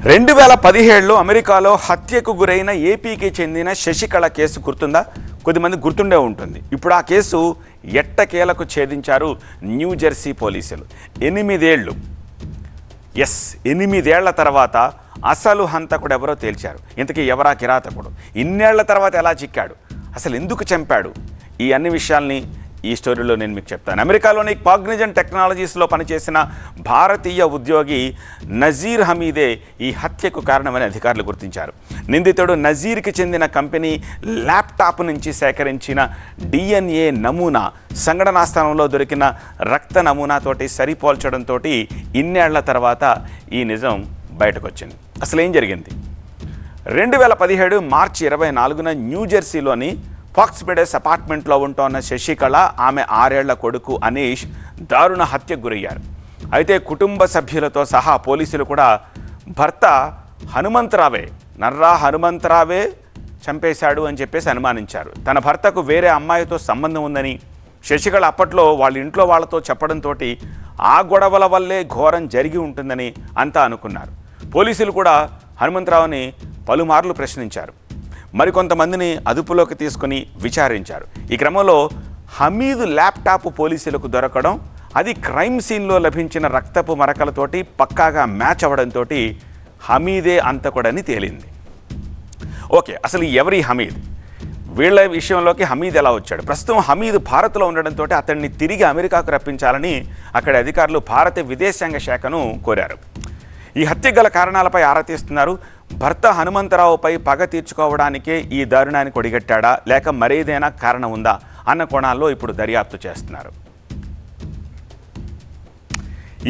2017లో అమెరికాలో హత్యకు గురైన ఏపీకి చెందిన శశికళ కేసు గుర్తుందా? కొద్దిమంది గుర్తుండే ఉంటుంది. ఇప్పుడు ఆ కేసు ఎట్టకేలకు ఛేదించారు న్యూ జెర్సీ పోలీసులు. 8 ఏళ్ల తర్వాత అసలు హంతకుడు ఎవరో తేల్చారు. ఇంతకీ ఎవరా కిరాతకుడు? ఇన్నేళ్ల తర్వాత ఎలా చిక్కాడు? అసలు ఎందుకు చంపాడు? ఈ అన్ని విషయాల్ని ఈ స్టోరీలో నేను మీకు చెప్తాను. అమెరికాలోని కాగ్నిజెంట్ టెక్నాలజీస్లో పనిచేసిన భారతీయ ఉద్యోగి నజీర్ హమీదే ఈ హత్యకు కారణమని అధికారులు గుర్తించారు. నిందితుడు నజీర్కి చెందిన కంపెనీ ల్యాప్టాప్ నుంచి సేకరించిన DNA నమూనా సంఘటనా స్థలంలో దొరికిన రక్త నమూనాతోటి సరిపోల్చడంతో ఇన్నేళ్ల తర్వాత ఈ నిజం బయటకు వచ్చింది. అసలు ఏం జరిగింది? 2017 మార్చి 24న న్యూజెర్సీలోని ఫాక్స్బెడెస్ అపార్ట్మెంట్లో ఉంటున్న శశికళ, ఆమె 6 ఏళ్ల కొడుకు అనీష్ దారుణ హత్యకు గురయ్యారు. అయితే కుటుంబ సభ్యులతో సహా పోలీసులు కూడా భర్త హనుమంతరావే చంపేశాడు అని చెప్పేసి అనుమానించారు. తన భర్తకు వేరే అమ్మాయితో సంబంధం ఉందని శశికళ అప్పట్లో వాళ్ళ ఇంట్లో వాళ్ళతో చెప్పడంతో ఆ గొడవల వల్లే ఘోరం జరిగి ఉంటుందని అంతా అనుకున్నారు. పోలీసులు కూడా హనుమంతరావుని పలుమార్లు ప్రశ్నించారు. మరికొంతమందిని అదుపులోకి తీసుకుని విచారించారు. ఈ క్రమంలో హమీద్ ల్యాప్టాప్ పోలీసులకు దొరకడం, అది క్రైమ్ సీన్లో లభించిన రక్తపు మరకలతోటి పక్కాగా మ్యాచ్ అవ్వడంతో హమీదే అంతకుడని తేలింది. ఓకే, అసలు ఎవరి హమీద్? వీళ్ళ విషయంలోకి హమీద్ ఎలా వచ్చాడు? ప్రస్తుతం హమీద్ భారత్లో ఉండడంతో అతన్ని తిరిగి అమెరికాకు రప్పించాలని అక్కడి అధికారులు భారత విదేశాంగ శాఖను కోరారు. ఈ హత్య గల కారణాలపై ఆరా తీస్తున్నారు. భర్త హనుమంతరావుపై పగ తీర్చుకోవడానికే ఈ దారుణానికి ఒడిగట్టాడా, లేక మరేదైనా కారణం ఉందా అన్న కోణాల్లో ఇప్పుడు దర్యాప్తు చేస్తున్నారు.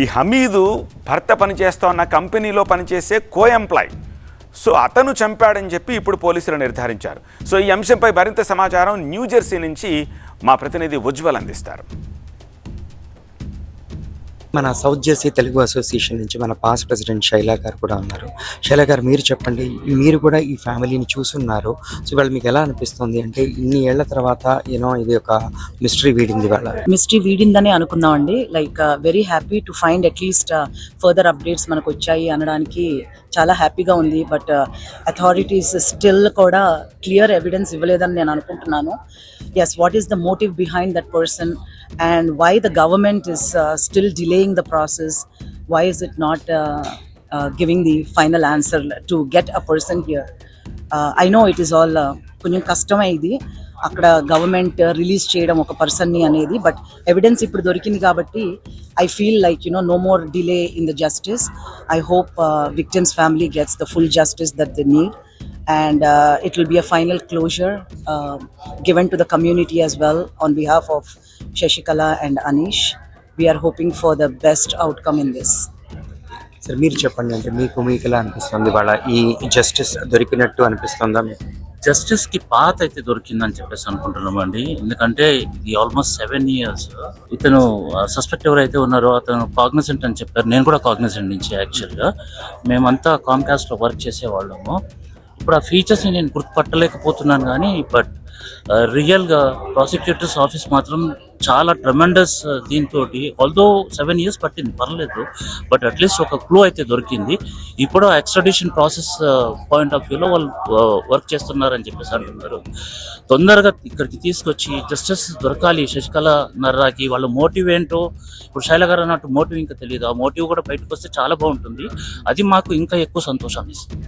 ఈ హమీదు భర్త పనిచేస్తున్న కంపెనీలో పనిచేసే ఎంప్లాయ్. సో అతను చంపాడని చెప్పి ఇప్పుడు పోలీసులు నిర్ధారించారు. సో ఈ అంశంపై మరింత సమాచారం న్యూజెర్సీ నుంచి మా ప్రతినిధి ఉజ్వల్ అందిస్తారు. మన సౌత్ జెర్సీ తెలుగు అసోసియేషన్ నుంచి మన పాస్ ప్రెసిడెంట్ శైలా గారు కూడా ఉన్నారు. శైలా గారు, మీరు చెప్పండి, మీరు కూడా ఈ ఫ్యామిలీని చూస్తున్నారు. సో వాళ్ళు మీకు ఎలా అనిపిస్తుంది? అంటే ఇన్ని ఏళ్ల తర్వాత ఇది ఒక మిస్టరీ వీడిందని అనుకున్నామండి. Like very happy to find at least further updates మనకు వచ్చాయి అనడానికి చాలా హ్యాపీగా ఉంది. బట్ అథారిటీస్ స్టిల్ కూడా క్లియర్ ఎవిడెన్స్ ఇవ్వలేదని నేను అనుకుంటున్నాను. Yes, what is the motive behind that person and why the government is still delaying the process? Why is it not giving the final answer to get a person here? I know it is all కొంచెం కష్టమే ఇది అక్కడ government release చేయడం ఒక పర్సన్ని అనేది. But evidence ఇప్పుడు దొరికింది కాబట్టి I feel like no more delay in the justice. I hope victims family gets the full justice that they need. And it will be a final closure given to the community as well on behalf of Shashikala and Anish. We are hoping for the best outcome in this. Sir, మీరు చెప్పండి, అంటే మీకు ఎలా అనిపిస్తుంది? వాళ్ళ ఈ justice దొరికినట్టు అనిపిస్తుందా? జస్టిస్ కి పాత్ అయితే దొరికిందని చెప్పేసి అనుకుంటున్నాం అండి. ఎందుకంటే ఇది ఆల్మోస్ట్ 7 years. ఇతను సస్పెక్ట్ ఎవరైతే ఉన్నారో అతను కాగ్నిజెంట్ అని చెప్పారు. నేను కూడా కాగ్నిజెంట్ నుంచి యాక్చువల్గా మేమంతా కామ్కాస్ట్ లో వర్క్ చేసేవాళ్ళము. ఇప్పుడు ఆ ఫీచర్స్ని నేను గుర్తుపట్టలేకపోతున్నాను కానీ బట్ రియల్గా ప్రాసిక్యూటర్స్ ఆఫీస్ మాత్రం చాలా ట్రెమెండస్ దీంతో, ఆల్దో 7 years పట్టింది, పర్లేదు, బట్ అట్లీస్ట్ ఒక క్లూ అయితే దొరికింది. ఇప్పుడు ఎక్స్ట్రాడిషన్ ప్రాసెస్ పాయింట్ ఆఫ్ వ్యూలో వాళ్ళు వర్క్ చేస్తున్నారని చెప్పేసి అంటున్నారు. తొందరగా ఇక్కడికి తీసుకొచ్చి జస్టిస్ దొరకాలి శశికళ నర్రాకి. వాళ్ళ మోటివ్ ఏంటో ఇప్పుడు శైల గారు అన్నట్టు మోటివ్ ఇంకా తెలియదు. ఆ మోటివ్ కూడా బయటకు వస్తే చాలా బాగుంటుంది. అది మాకు ఇంకా ఎక్కువ సంతోషాన్ని ఇస్తుంది.